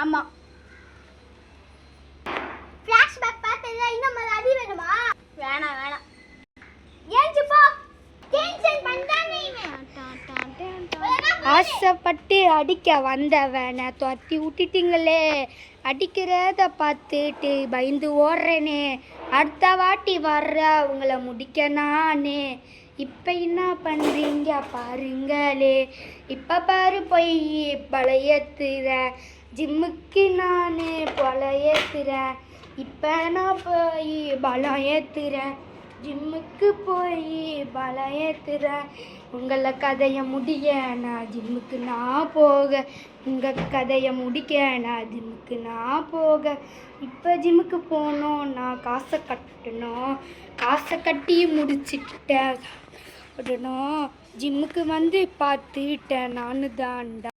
ஆமா. ஃபிளாஷ்பேக் பார்த்தா இன்னும் அடி வேணுமா? வேணாம் வேணாம். ஏஞ்சி போ. டென்ஷன் பண்ணானே இவன். ஆசைப்பட்டு அடிக்க வந்தவனை துரத்தி விட்டுட்டீங்களே. அடிக்கிறத பார்த்துட்டு பயந்து ஓடுறேனே. அடுத்த வாட்டி வர்ற அவங்கள முடிக்க நானே. இப்போ என்ன பண்ணுறீங்க பாருங்களே. இப்போ பாரு போய் பழையத்துறேன். ஜிம்முக்கு நான் பழையத்துறேன். இப்போ நான் போய் பலம் ஏற்றுறேன். ஜிம்முக்கு போய் பலம் ஏற்றுறேன். உங்களை கதையை முடிய நான் ஜிம்முக்கு நான் போக. உங்கள் கதையை முடிக்க நான் ஜிம்முக்கு நான் போக. இப்போ ஜிம்முக்கு போகணும், நான் காசை கட்டணும். காசை கட்டி முடிச்சிட்டேன். ஜிம்முக்கு வந்து பார்த்துட்டேன் நானு தான்டா.